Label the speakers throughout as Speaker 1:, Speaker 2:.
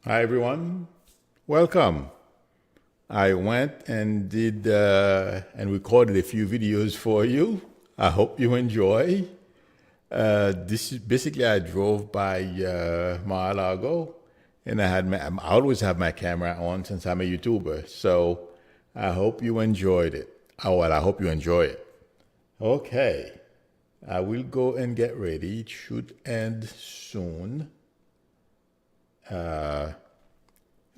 Speaker 1: Hi, everyone. Welcome. I went and did and recorded a few videos for you. I hope you enjoy. This is basically I drove by Mar-a-Lago, and I always have my camera on since I'm a YouTuber. So I hope you enjoyed it. Oh, well, I hope you enjoy it. Okay, I will go and get ready. It should end soon.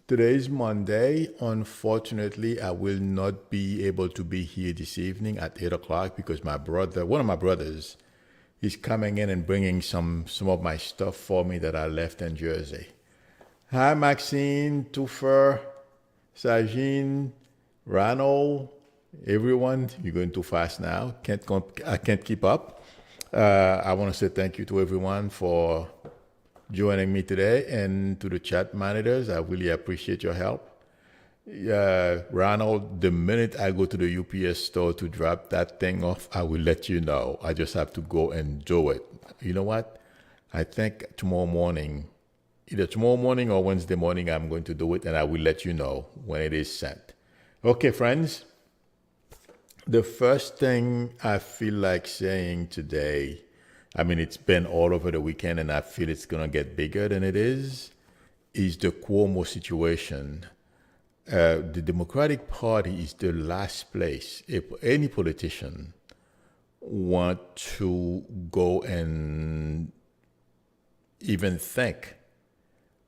Speaker 1: Today is Monday. Unfortunately, I will not be able to be here this evening at 8 o'clock because one of my brothers, is coming in and bringing some of my stuff for me that I left in Jersey. Hi, Maxine, Tufer, Sajin, Ronald, everyone. You're going too fast now. I can't keep up. I want to say thank you to everyone for joining me today and to the chat monitors. I really appreciate your help. Ronald, the minute I go to the UPS store to drop that thing off, I will let you know. I just have to go and do it. You know what? I think either tomorrow morning or Wednesday morning, I'm going to do it and I will let you know when it is sent. Okay, friends. The first thing I feel like saying today, I mean, it's been all over the weekend and I feel it's going to get bigger than it is the Cuomo situation. The Democratic Party is the last place if any politician want to go and even think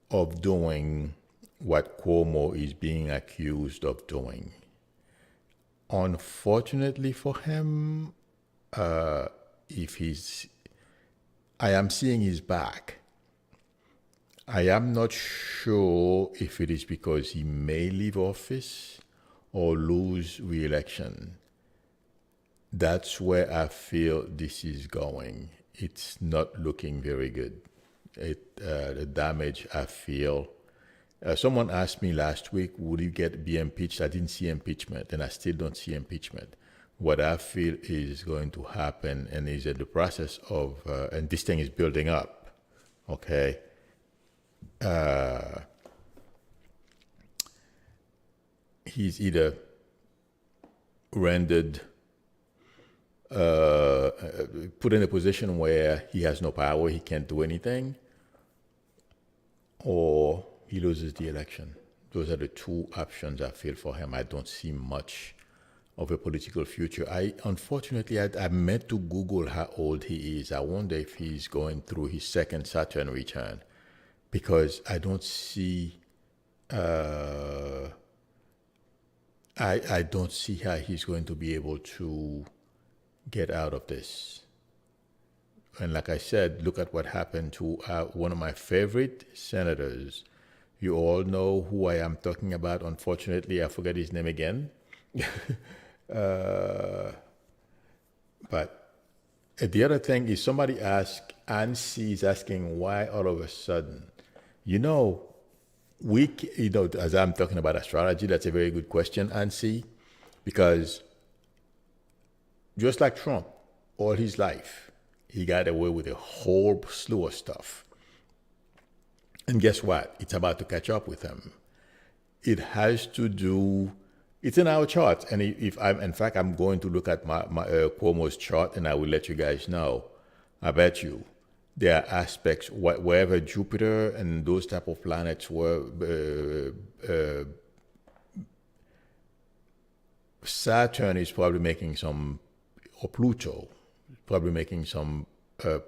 Speaker 1: of doing what Cuomo is being accused of doing. Unfortunately for him, I am seeing his back. I am not sure if it is because he may leave office or lose re-election. That's where I feel this is going. It's not looking very good. The damage I feel. Someone asked me last week, would he be impeached? I didn't see impeachment, and I still don't see impeachment. What I feel is going to happen and is in the process of, and this thing is building up, okay? He's either rendered, put in a position where he has no power, he can't do anything, or he loses the election. Those are the two options I feel for him. I don't see much of a political future. Unfortunately, I meant to Google how old he is. I wonder if he's going through his second Saturn return, because I don't see, I don't see how he's going to be able to get out of this. And like I said, look at what happened to one of my favorite senators. You all know who I am talking about. Unfortunately, I forget his name again. But the other thing is somebody asked, Ansi is asking why all of a sudden, as I'm talking about astrology, that's a very good question, Ansi, because just like Trump, all his life, he got away with a whole slew of stuff. And guess what? It's about to catch up with him. It has to do. It's in our chart, and I'm going to look at my Cuomo's chart, and I will let you guys know. I bet you there are aspects wherever Jupiter and those type of planets were. Saturn is probably making some, or Pluto, probably making some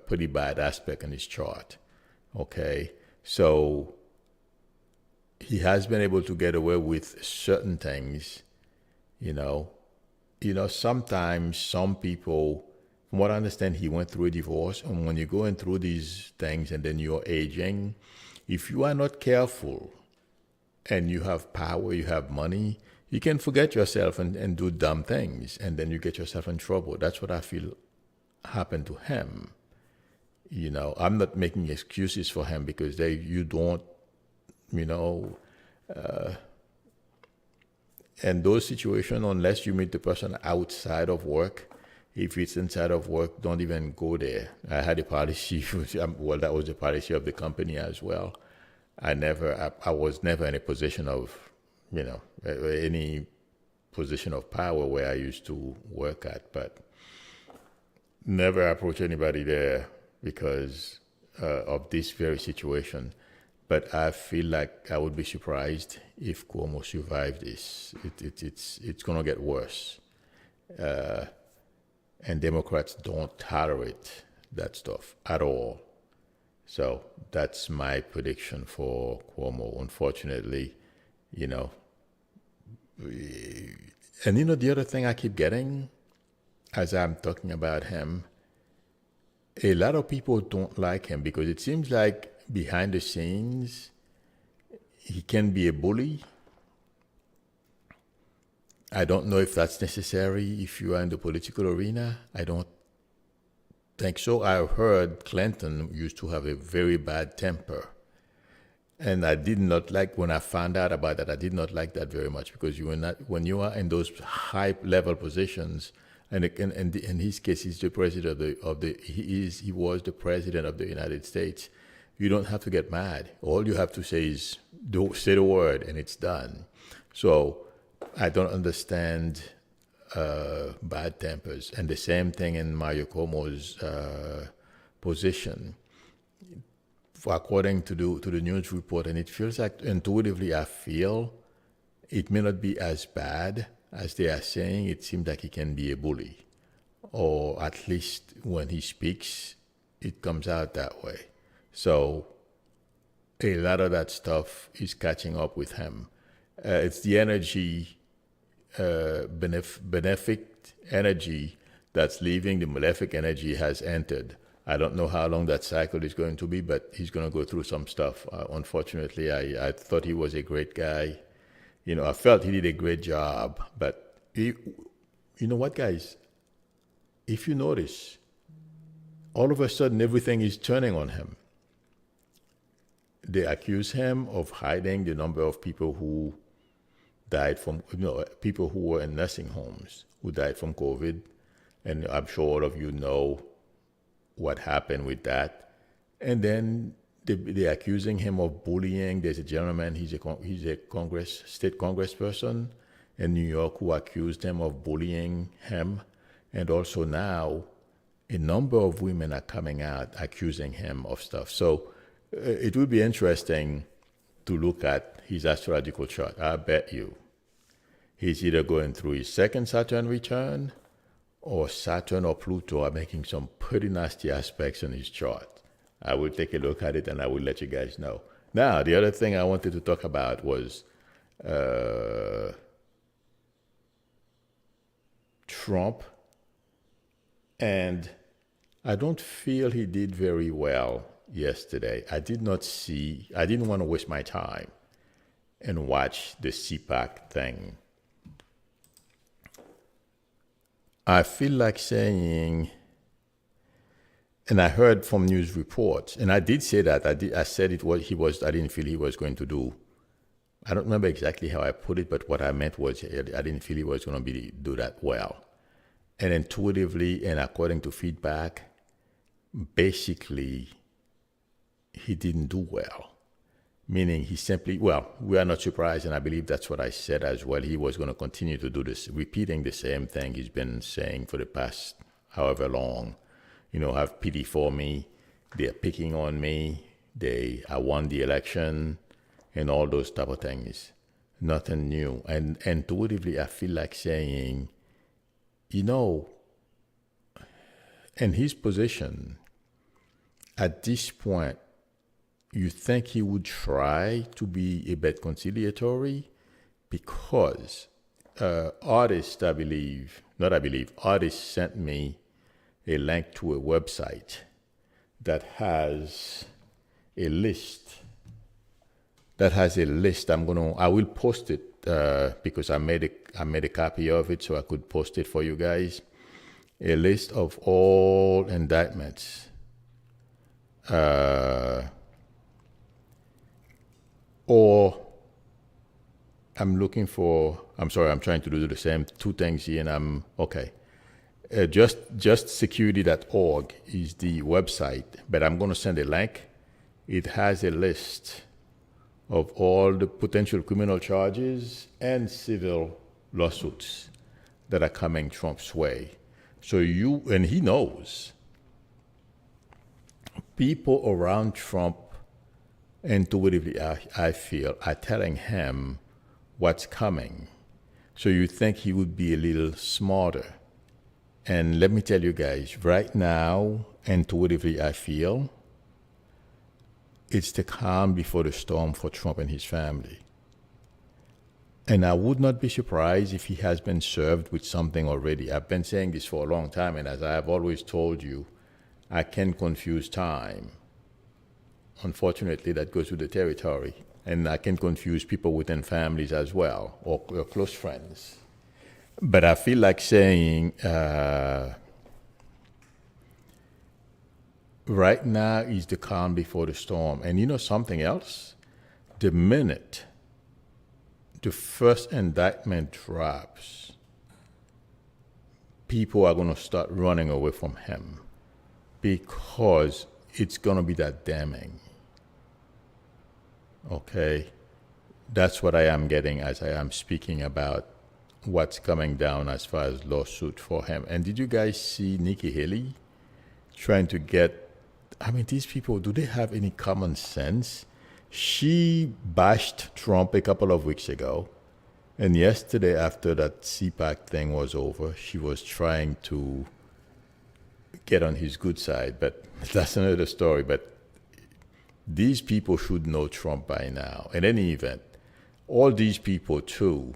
Speaker 1: pretty bad aspect in his chart. Okay, so he has been able to get away with certain things, sometimes some people, from what I understand, he went through a divorce. And when you're going through these things and then you're aging, if you are not careful and you have power, you have money, you can forget yourself and do dumb things. And then you get yourself in trouble. That's what I feel happened to him. I'm not making excuses for him because you don't, and those situations, unless you meet the person outside of work, if it's inside of work, don't even go there. I had a policy, that was the policy of the company as well. I was never in a position of, any position of power where I used to work at, but never approach anybody there because of this very situation. But I feel like I would be surprised if Cuomo survived this. It's going to get worse. And Democrats don't tolerate that stuff at all. So that's my prediction for Cuomo, unfortunately, you know. And the other thing I keep getting as I'm talking about him, a lot of people don't like him because it seems like behind the scenes, he can be a bully. I don't know if that's necessary if you are in the political arena. I don't think so. I heard Clinton used to have a very bad temper. And I did not like, when I found out about that, I did not like that very much because when you are in those high level positions, and in his case, he's the president he was the president of the United States. You don't have to get mad. All you have to say is say the word and it's done. So I don't understand bad tempers. And the same thing in Mario Cuomo's position. According to the news report, and it feels like intuitively I feel it may not be as bad as they are saying. It seems like he can be a bully, or at least when he speaks, it comes out that way. So a lot of that stuff is catching up with him. It's the energy, benefic energy that's leaving. The malefic energy has entered. I don't know how long that cycle is going to be, but he's going to go through some stuff. Unfortunately, I thought he was a great guy. I felt he did a great job. But you know what, guys? If you notice, all of a sudden everything is turning on him. They accuse him of hiding the number of people who died from, people who were in nursing homes who died from COVID. And I'm sure all of you know what happened with that. And then they're accusing him of bullying. There's a gentleman, he's a state congressperson in New York who accused him of bullying him. And also now, a number of women are coming out accusing him of stuff. So it would be interesting to look at his astrological chart. I bet you he's either going through his second Saturn return, or Saturn or Pluto are making some pretty nasty aspects in his chart. I will take a look at it and I will let you guys know. Now, the other thing I wanted to talk about was Trump. And I don't feel he did very well yesterday. I didn't want to waste my time and watch the CPAC thing. I feel like saying, and I heard from news reports, and I did say that. I said it was I didn't feel he was going to do. I don't remember exactly how I put it, but what I meant was I didn't feel he was going to do that well. And intuitively, and according to feedback, basically, he didn't do well. Meaning he simply, we are not surprised, and I believe that's what I said as well. He was going to continue to do this, repeating the same thing he's been saying for the past however long. Have pity for me. They're picking on me. I won the election, and all those type of things. Nothing new. And intuitively, I feel like saying, in his position, at this point, you think he would try to be a bit conciliatory because artists sent me a link to a website that has a list. I will post it because I made a copy of it so I could post it for you guys. A list of all indictments. Or I'm trying to do the same two things here, and I'm okay. Justsecurity.org is the website, but I'm going to send a link. It has a list of all the potential criminal charges and civil lawsuits that are coming Trump's way. So and he knows, people around Trump, intuitively, I feel, are telling him what's coming. So you think he would be a little smarter. And let me tell you guys, right now, intuitively, I feel it's the calm before the storm for Trump and his family. And I would not be surprised if he has been served with something already. I've been saying this for a long time, and as I have always told you, I can confuse time. Unfortunately, that goes with the territory. And I can confuse people within families as well, or close friends. But I feel like saying, right now is the calm before the storm. And you know something else? The minute the first indictment drops, people are going to start running away from him because it's going to be that damning. Okay? That's what I am getting as I am speaking about what's coming down as far as lawsuit for him. And did you guys see Nikki Haley trying to get, I mean, these people, do they have any common sense? She bashed Trump a couple of weeks ago. And yesterday, after that CPAC thing was over, she was trying to get on his good side. But that's another story. But these people should know Trump by now. In any event, all these people, too,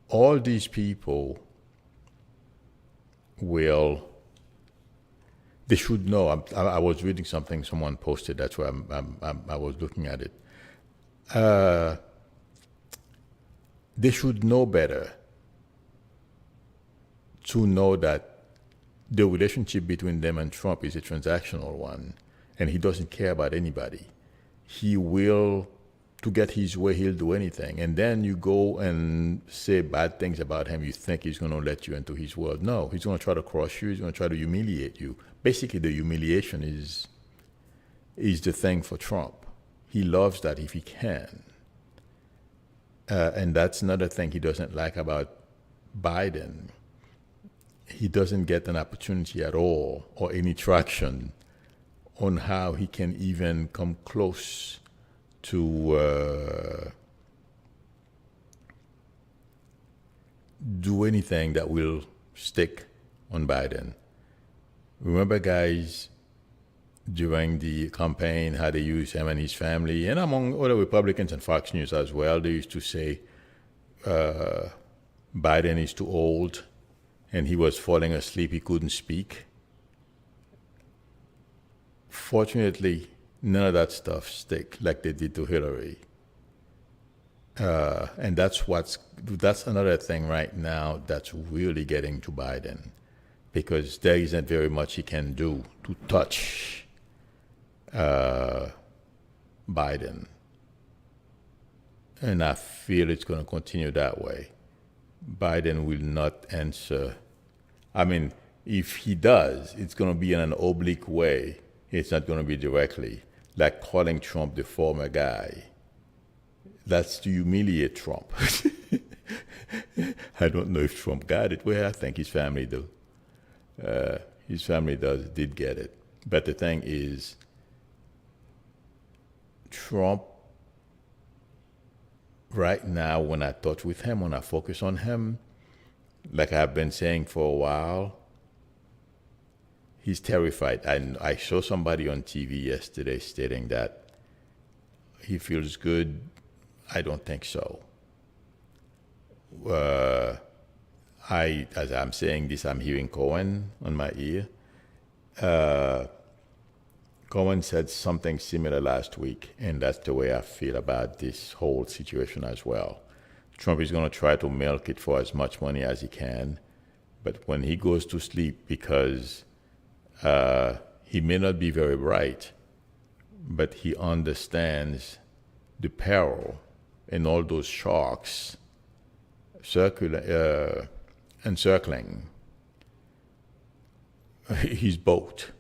Speaker 1: all these people will, they should know. I was reading something someone posted. That's why I was looking at it. They should know better to know that the relationship between them and Trump is a transactional one, and he doesn't care about anybody. He will, to get his way, he'll do anything. And then you go and say bad things about him, you think he's going to let you into his world. No, he's going to try to crush you. He's going to try to humiliate you. Basically, the humiliation is the thing for Trump. He loves that if he can. And that's another thing he doesn't like about Biden. He doesn't get an opportunity at all or any traction on how he can even come close to do anything that will stick on Biden. Remember, guys, during the campaign, how they used him and his family, and among other Republicans and Fox News as well, they used to say Biden is too old and he was falling asleep, he couldn't speak. Fortunately, none of that stuff stick like they did to Hillary. And that's another thing right now that's really getting to Biden, because there isn't very much he can do to touch Biden. And I feel it's going to continue that way. Biden will not answer. I mean, if he does, it's going to be in an oblique way. It's not going to be directly, like calling Trump the former guy. That's to humiliate Trump. I don't know if Trump got it. Well, I think his family do. His family did get it. But the thing is, Trump, right now, when I touch with him, when I focus on him, like I've been saying for a while, he's terrified. I saw somebody on TV yesterday stating that he feels good. I don't think so. As I'm saying this, I'm hearing Cohen on my ear. Cohen said something similar last week, and that's the way I feel about this whole situation as well. Trump is going to try to milk it for as much money as he can, but when he goes to sleep, because he may not be very bright, but he understands the peril and all those sharks encircling his boat.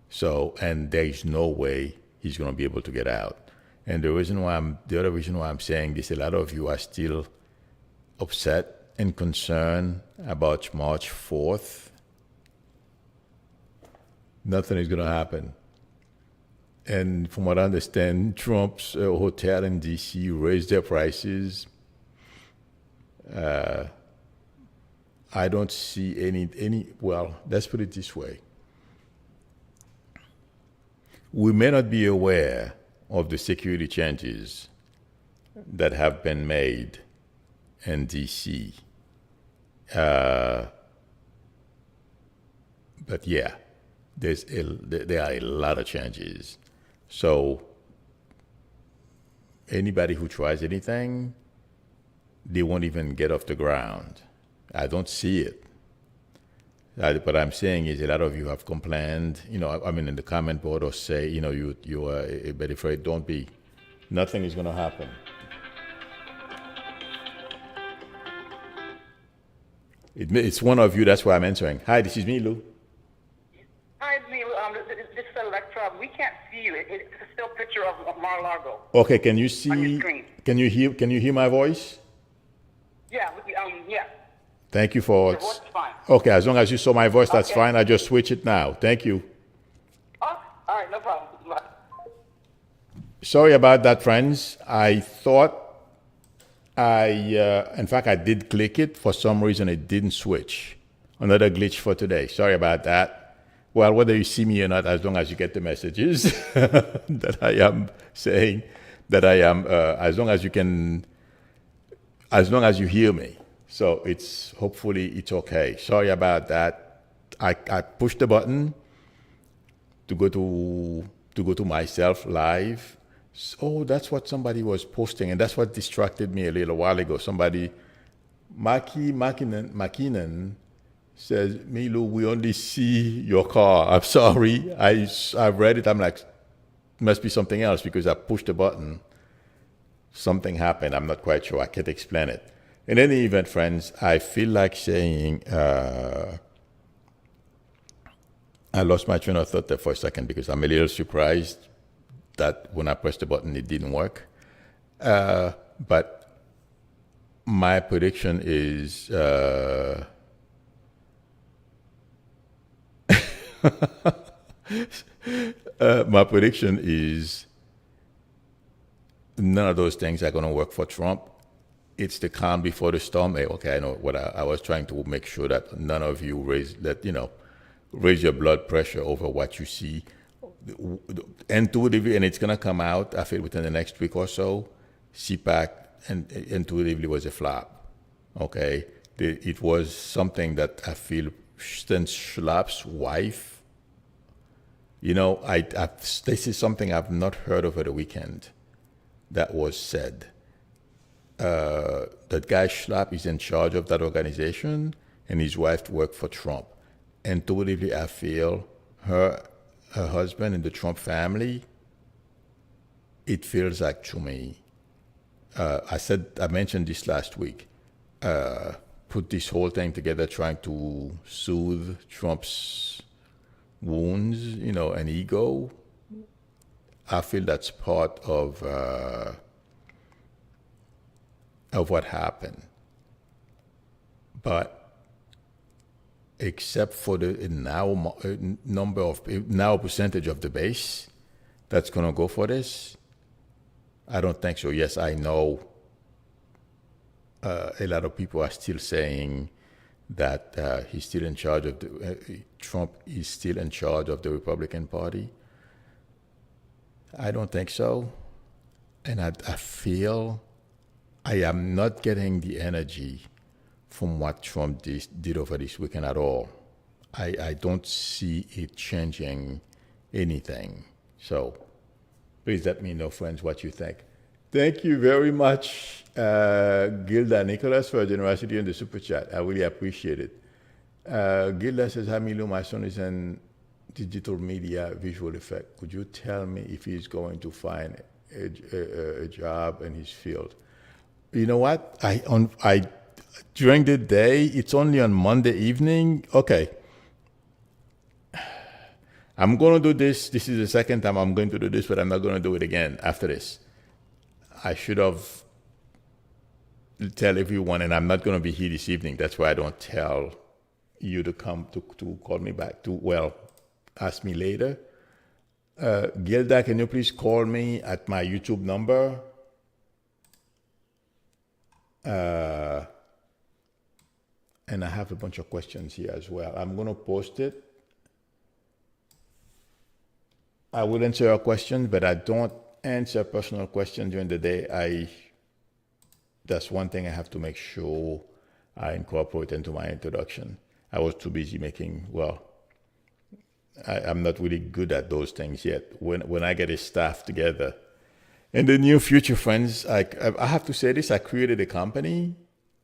Speaker 1: So, and there is no way he's going to be able to get out. And the other reason why I'm saying this, a lot of you are still upset and concerned about March 4th. Nothing is going to happen. And from what I understand, Trump's hotel in D.C. raised their prices. I don't see any. Well, let's put it this way. We may not be aware of the security changes that have been made in D.C. But yeah, there are a lot of changes. So anybody who tries anything, they won't even get off the ground. I don't see it. What I'm saying is a lot of you have complained, I mean, in the comment board or say, you are a bit afraid. Don't be. Nothing is going to happen. It's one of you, that's why I'm answering. Hi, this is me, Lou.
Speaker 2: Hi, Lou. This is Electra. We can't see you. It's a still picture of Mar-a-Lago.
Speaker 1: Okay, can you see?
Speaker 2: On your screen.
Speaker 1: Can you hear my voice?
Speaker 2: Yeah. Yeah.
Speaker 1: Thank you for.
Speaker 2: Your voice is fine.
Speaker 1: Okay, as long as you saw my voice, that's
Speaker 2: Okay.
Speaker 1: fine. I just switch it now. Thank you.
Speaker 2: Oh, all right, no problem. Bye.
Speaker 1: Sorry about that, friends. I thought in fact, I did click it. For some reason, it didn't switch. Another glitch for today. Sorry about that. Well, whether you see me or not, as long as you get the messages that I am saying, that I am, as long as you hear me. So hopefully it's okay. Sorry about that. I pushed the button to go to myself live. Oh, that's what somebody was posting, and that's what distracted me a little while ago. Somebody, Makinen says, Milu, we only see your car. I'm sorry. I read it. I'm like, must be something else because I pushed the button. Something happened. I'm not quite sure. I can't explain it. In any event, friends, I feel like saying, I lost my train of thought there for a second because I'm a little surprised that when I pressed the button, it didn't work. But my prediction is none of those things are going to work for Trump. It's the calm before the storm. Okay, I know what I was trying to make sure that none of you raise your blood pressure over what you see. Intuitively, and it's going to come out, I feel, within the next week or so. CPAC and intuitively was a flop. Okay, it was something that I feel since Schlapp's wife. This is something I've not heard over the weekend. That was said. That guy Schlapp is in charge of that organization, and his wife worked for Trump. Intuitively, I feel her husband and the Trump family, it feels like to me, I mentioned this last week, put this whole thing together trying to soothe Trump's wounds, and ego. I feel that's part of what happened. But except for the percentage of the base that's going to go for this, I don't think so. Yes, I know a lot of people are still saying that he's still in charge of Trump is still in charge of the Republican Party. I don't think so. And I feel I am not getting the energy from what Trump did over this weekend at all. I don't see it changing anything. So please let me know, friends, what you think. Thank you very much, Gilda Nicholas, for your generosity in the super chat. I really appreciate it. Gilda says, hi, Milu, my son is in digital media visual effect. Could you tell me if he's going to find a job in his field? You know what? During the day, it's only on Monday evening. Okay. I'm going to do this. This is the second time I'm going to do this, but I'm not going to do it again after this. I should have tell everyone, and I'm not going to be here this evening. That's why I don't tell you to come to call me back ask me later. Gilda, can you please call me at my YouTube number? And I have a bunch of questions here as well. I'm going to post it. I will answer your questions, but I don't answer personal questions during the day. That's one thing I have to make sure I incorporate into my introduction. I was too busy I'm not really good at those things yet. When I get a staff together, in the near future, friends, I have to say this, I created a company.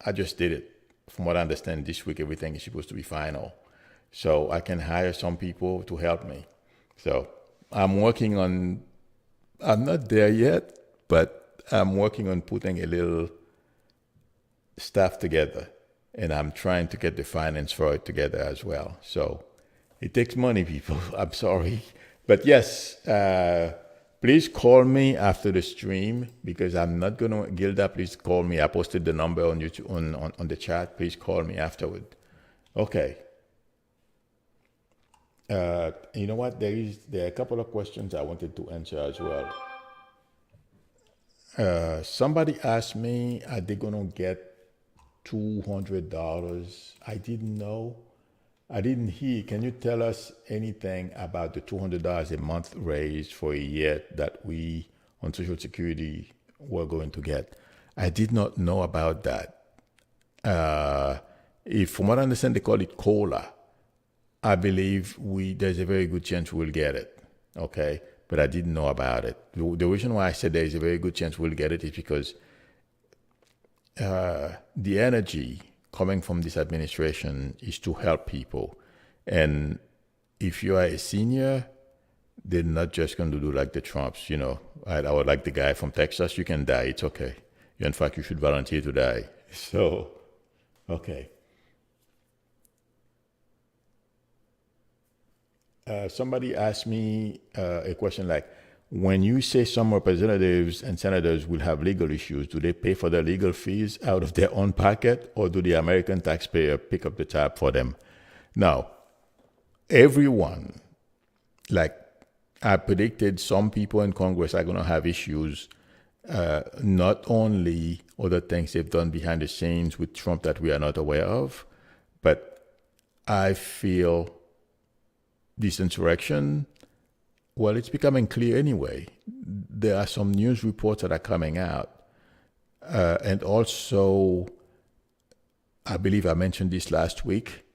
Speaker 1: I just did it. From what I understand, this week, everything is supposed to be final. So I can hire some people to help me. So I'm not there yet, but I'm working on putting a little stuff together, and I'm trying to get the finance for it together as well. So it takes money, people. I'm sorry, but yes, please call me after the stream, because I'm not gonna. Gilda, please call me. I posted the number on YouTube on the chat. Please call me afterward. Okay. You know what? There are a couple of questions I wanted to answer as well. Somebody asked me, are they gonna get $200? I didn't know. I didn't hear. Can you tell us anything about the $200 a month raise for a year that we on Social Security were going to get? I did not know about that. If, from what I understand, they call it COLA. I believe there's a very good chance we'll get it. Okay, but I didn't know about it. The reason why I said there is a very good chance we'll get it is because the energy coming from this administration is to help people. And if you are a senior, they're not just going to do like the Trumps, or like the guy from Texas, you can die, it's okay. In fact, you should volunteer to die. So, okay. Somebody asked me a question like, when you say some representatives and senators will have legal issues, do they pay for their legal fees out of their own pocket, or do the American taxpayer pick up the tab for them? Now, everyone, like I predicted, some people in Congress are going to have issues, not only other things they've done behind the scenes with Trump that we are not aware of, but I feel this insurrection, well, it's becoming clear anyway. There are some news reports that are coming out. And also, I believe I mentioned this last week,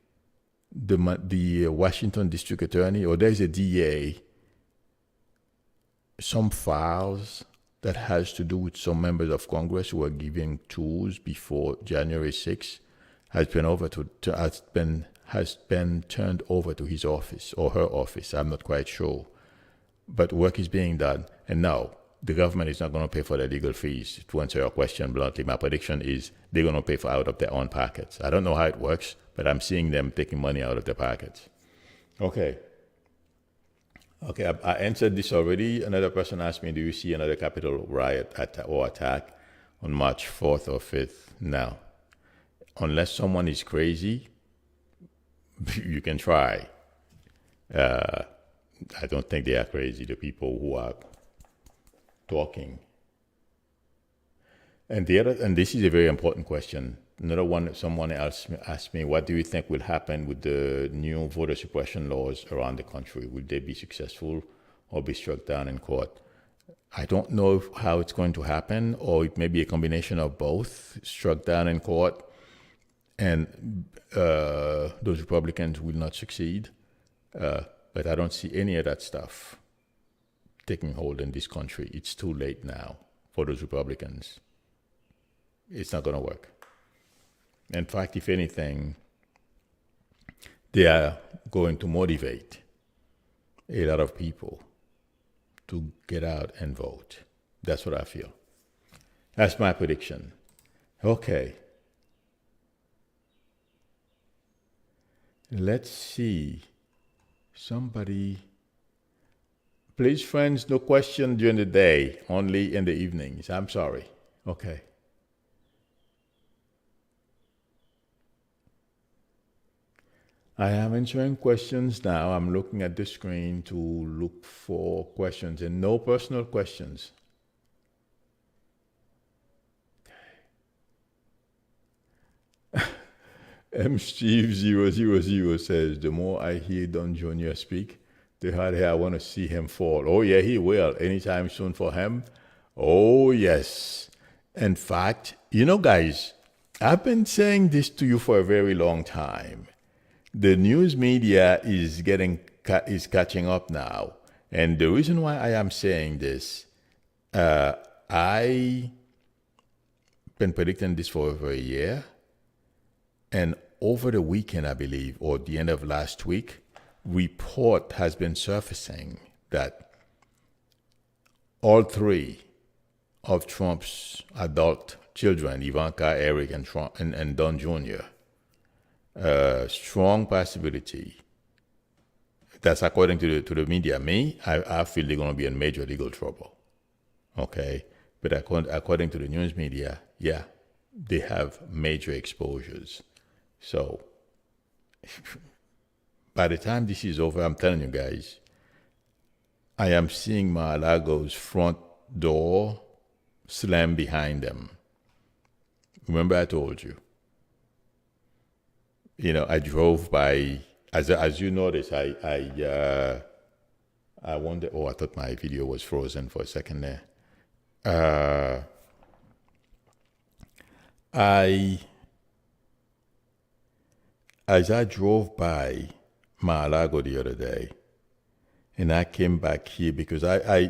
Speaker 1: the Washington District Attorney, or there's a DA, some files that has to do with some members of Congress who were giving tours before January 6th has been turned over to his office or her office. I'm not quite sure. But work is being done. And now, the government is not going to pay for their legal fees. To answer your question bluntly, my prediction is they're going to pay for out of their own pockets. I don't know how it works, but I'm seeing them taking money out of their pockets. Okay, I answered this already. Another person asked me, do you see another Capitol riot or attack on March 4th or 5th? No. Unless someone is crazy, you can try. I don't think they are crazy, the people who are talking. And this is a very important question. Another one, someone else asked me, what do you think will happen with the new voter suppression laws around the country? Will they be successful or be struck down in court? I don't know how it's going to happen, or it may be a combination of both, struck down in court, and those Republicans will not succeed. But I don't see any of that stuff taking hold in this country. It's too late now for those Republicans. It's not going to work. In fact, if anything, they are going to motivate a lot of people to get out and vote. That's what I feel. That's my prediction. Okay. Let's see. Somebody Please, friends, no question during the day, only in the evenings. I'm sorry. Okay. I am answering questions now. I'm looking at the screen to look for questions and no personal questions. M. Steve 000 says, the more I hear Don Jr. speak, the harder I want to see him fall. Oh, yeah, he will. Anytime soon for him. Oh, yes. In fact, guys, I've been saying this to you for a very long time. The news media is catching up now. And the reason why I am saying this, I've been predicting this for over a year. And over the weekend, I believe, or the end of last week, report has been surfacing that all three of Trump's adult children, Ivanka, Eric, and Trump, and Don Jr., strong possibility. That's according to the media. Me, I feel they're going to be in major legal trouble. Okay? But according to the news media, yeah, they have major exposures. So, by the time this is over, I'm telling you guys, I am seeing Mar-a-Lago's front door slam behind them. Remember I told you. I drove by, as you notice, I wonder, I thought my video was frozen for a second there. As I drove by Mar-a-Lago the other day, and I came back here because I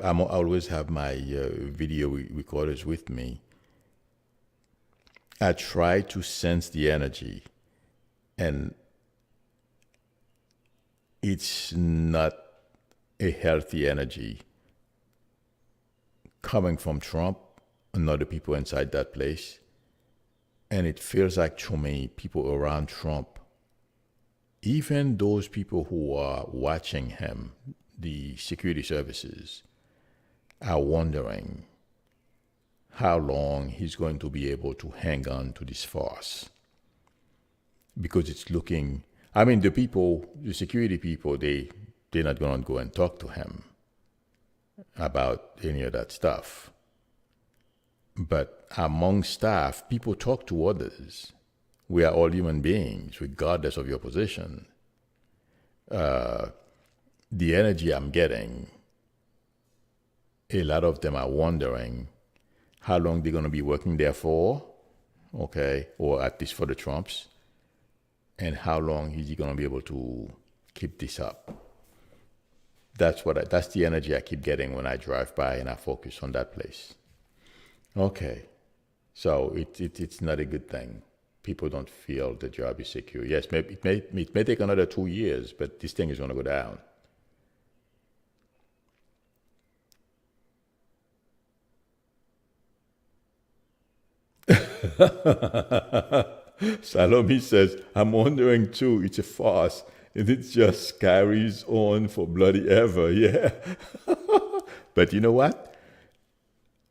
Speaker 1: always have my video recorders with me. I try to sense the energy, and it's not a healthy energy coming from Trump and other people inside that place. And it feels like to me, people around Trump, even those people who are watching him, the security services, are wondering how long he's going to be able to hang on to this farce. Because it's looking, the security people, they're not going to go and talk to him about any of that stuff. But among staff, people talk to others. We are all human beings, regardless of your position. The energy I'm getting, a lot of them are wondering how long they're going to be working there for, okay, or at least for the Trumps, and how long is he going to be able to keep this up. That's the energy I keep getting when I drive by and I focus on that place. Okay, so it's not a good thing. People don't feel the job is secure. Yes, it may take another 2 years, but this thing is going to go down. Salome says, I'm wondering too, it's a farce, and it just carries on for bloody ever, yeah. But you know what?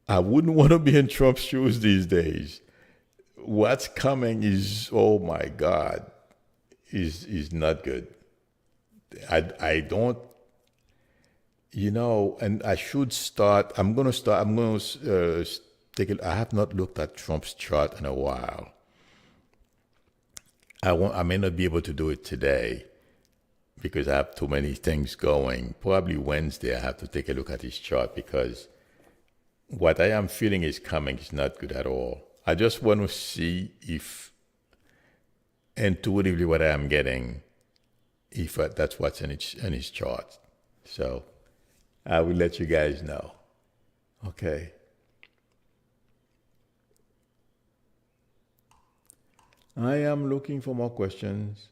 Speaker 1: I wouldn't want to be in Trump's shoes these days. What's coming is, oh my God, is not good. I don't, and I should start. I'm going to take it. I have not looked at Trump's chart in a while. I may not be able to do it today because I have too many things going. Probably Wednesday I have to take a look at his chart because what I am feeling is coming is not good at all. I just want to see if intuitively what I am getting, if that's what's in his chart. So I will let you guys know. Okay. I am looking for more questions.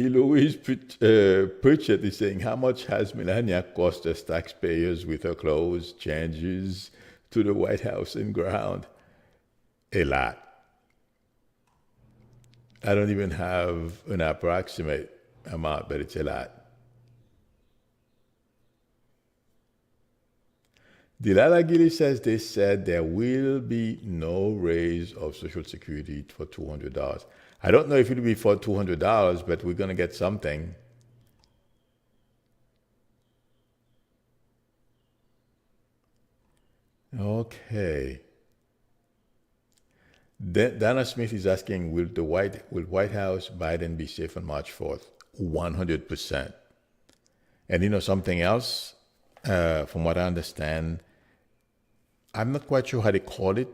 Speaker 1: Eloise Pritchett is saying, how much has Melania cost us taxpayers with her clothes, changes to the White House and ground? A lot. I don't even have an approximate amount, but it's a lot. Delilah Gilly says they said there will be no raise of Social Security for $200. I don't know if it'll be for $200, but we're going to get something. Okay. Dana Smith is asking, will White House Biden be safe on March 4th? 100%. And you know something else? From what I understand, I'm not quite sure how they call it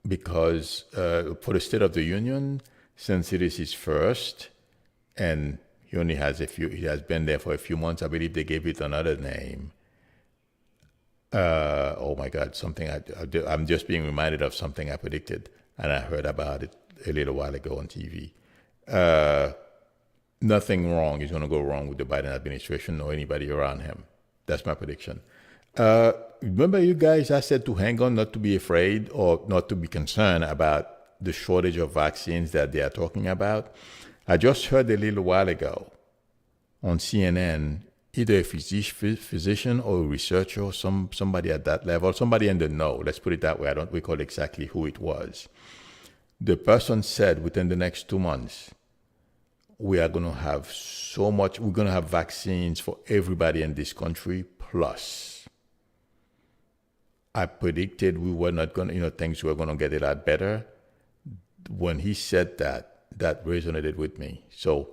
Speaker 1: because for the State of the Union, since it is his first, and he only has he has been there for a few months. I believe they gave it another name. Oh my God, I'm just being reminded of something I predicted, and I heard about it a little while ago on TV. Nothing wrong is going to go wrong with the Biden administration or anybody around him. That's my prediction. Remember you guys, I said to hang on, not to be afraid or not to be concerned about the shortage of vaccines that they are talking about. I just heard a little while ago on CNN, either a physician or a researcher or somebody at that level, somebody in the know, let's put it that way. I don't recall exactly who it was. The person said within the next 2 months, we are going to have we're going to have vaccines for everybody in this country, plus I predicted we were not going to, things were going to get a lot better. When he said that, that resonated with me. So,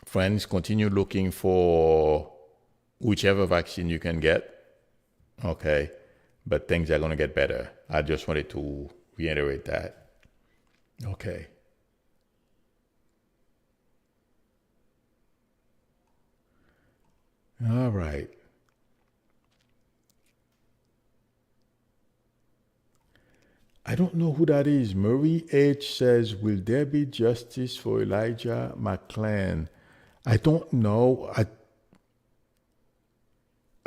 Speaker 1: friends, continue looking for whichever vaccine you can get, okay? But things are going to get better. I just wanted to reiterate that. Okay. All right. I don't know who that is. Marie H. says, will there be justice for Elijah Mclaren? I don't know.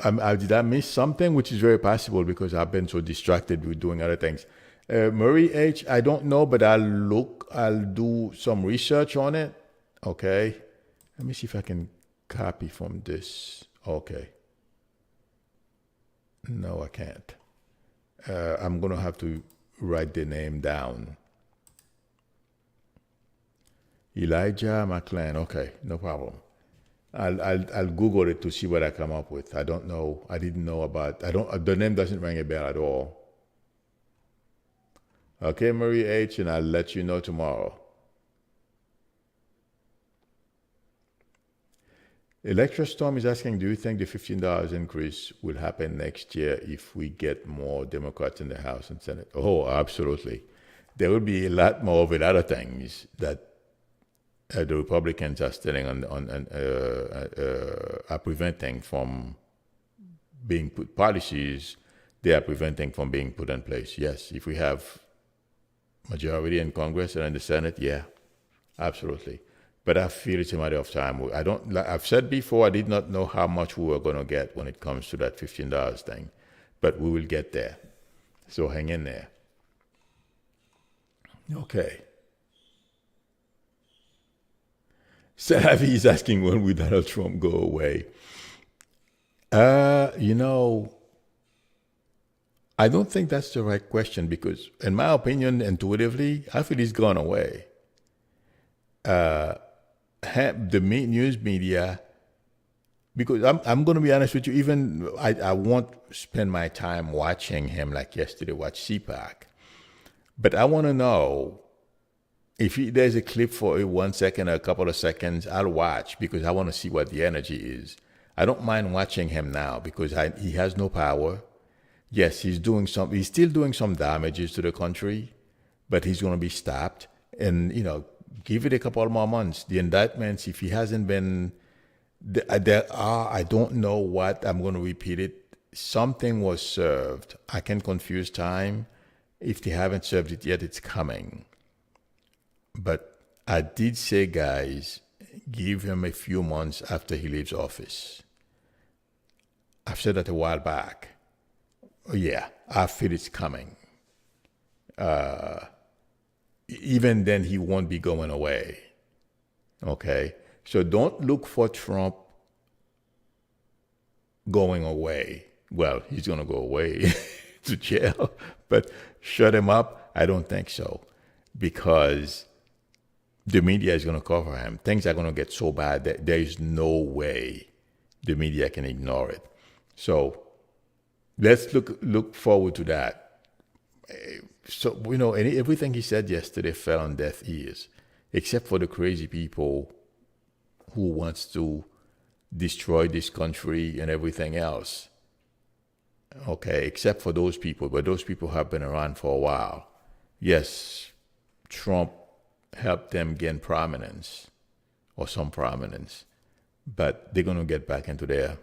Speaker 1: Did I miss something? Which is very possible because I've been so distracted with doing other things. Marie H., I don't know, but I'll do some research on it. Okay. Let me see if I can copy from this. Okay. No, I can't. I'm going to have to write the name down. Elijah Mclaren. Okay, no problem. I'll Google it to see what I come up with. I don't know. I didn't know about. The name doesn't ring a bell at all. Okay, Marie H., and I'll let you know tomorrow. Electrostorm is asking, do you think the $15 increase will happen next year if we get more Democrats in the House and Senate? Oh, absolutely. There will be a lot more of a lot of things that the Republicans are stealing are preventing from being put, policies they are preventing from being put in place. Yes, if we have majority in Congress and in the Senate, yeah, absolutely. But I feel it's a matter of time. I've said before, I did not know how much we were going to get when it comes to that $15 thing, but we will get there. So hang in there. Okay. Salavi is asking, when will Donald Trump go away? I don't think that's the right question because, in my opinion, intuitively, I feel he's gone away. The news media, because I'm going to be honest with you, even I won't spend my time watching him like yesterday, watch CPAC. But I want to know if there's a clip for 1 second or a couple of seconds, I'll watch because I want to see what the energy is. I don't mind watching him now because he has no power. Yes, he's still doing some damages to the country, but he's going to be stopped. And, give it a couple more months. The indictments, if he hasn't been, I don't know what, I'm going to repeat it. Something was served. I can confuse time. If they haven't served it yet, it's coming. But I did say, guys, give him a few months after he leaves office. I've said that a while back. Yeah, I feel it's coming. Even then, he won't be going away. Okay? So don't look for Trump going away. Well, he's going to go away to jail, but shut him up? I don't think so, because the media is going to cover him. Things are going to get so bad that there is no way the media can ignore it. So let's look forward to that. So, everything he said yesterday fell on deaf ears, except for the crazy people who wants to destroy this country and everything else. Okay, except for those people, but those people have been around for a while. Yes, Trump helped them gain prominence, or some prominence, but they're going to get back into their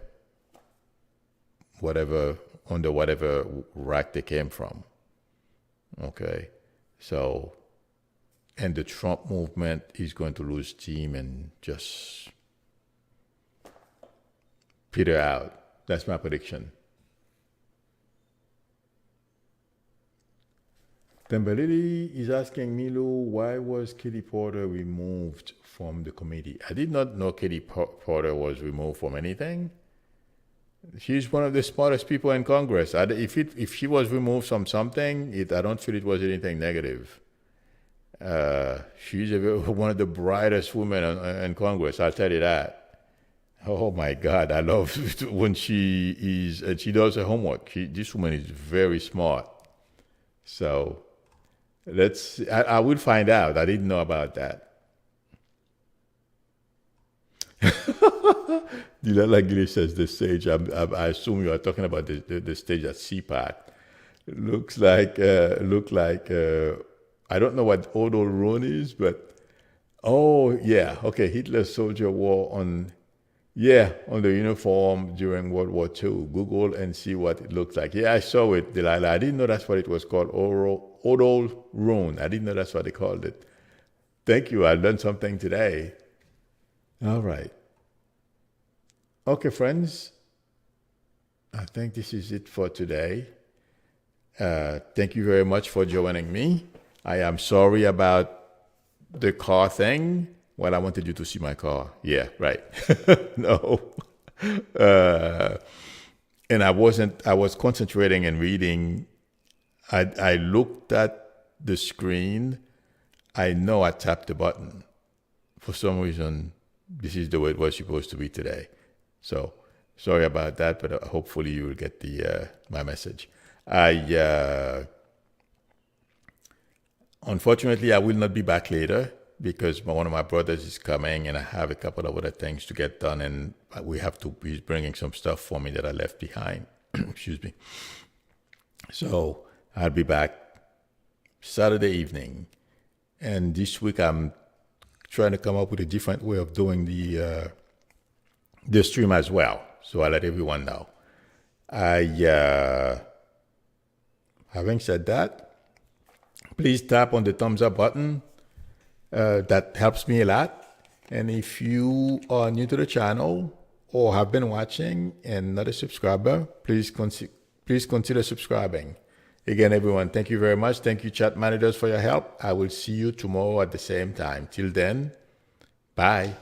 Speaker 1: under whatever rack they came from. Okay, so, and the Trump movement is going to lose steam and just peter out. That's my prediction. Tembelili is asking Milu, why was Katie Porter removed from the committee? I did not know Katie Porter was removed from anything. She's one of the smartest people in Congress. If she was removed from something, I don't feel it was anything negative. She's one of the brightest women in Congress, I'll tell you that. Oh my God, I love when she does her homework. This woman is very smart. So I will find out. I didn't know about that. Like Gilly says, the stage. I assume you are talking about the stage at CPAC. Look like I don't know what Odol Rune is, but oh yeah, okay. Hitler's soldier wore on the uniform during World War II. Google and see what it looks like. Yeah, I saw it, Delilah. I didn't know that's what it was called. Odol Rune. I didn't know that's what they called it. Thank you. I learned something today. All right. Okay, friends. I think this is it for today. Thank you very much for joining me. I am sorry about the car thing. Well, I wanted you to see my car. Yeah, right. No. And I was concentrating and reading. I looked at the screen. I know I tapped the button. For some reason, this is the way it was supposed to be today. So sorry about that, but hopefully you will get my message. Unfortunately, I will not be back later because one of my brothers is coming and I have a couple of other things to get done, and he's bringing some stuff for me that I left behind. Excuse me. So I'll be back Saturday evening. And this week I'm trying to come up with a different way of doing the stream as well. So I'll let everyone know. Having said that, please tap on the thumbs up button. That helps me a lot. And if you are new to the channel or have been watching and not a subscriber, please consider subscribing. Again, everyone, thank you very much. Thank you, chat managers, for your help. I will see you tomorrow at the same time. Till then, bye.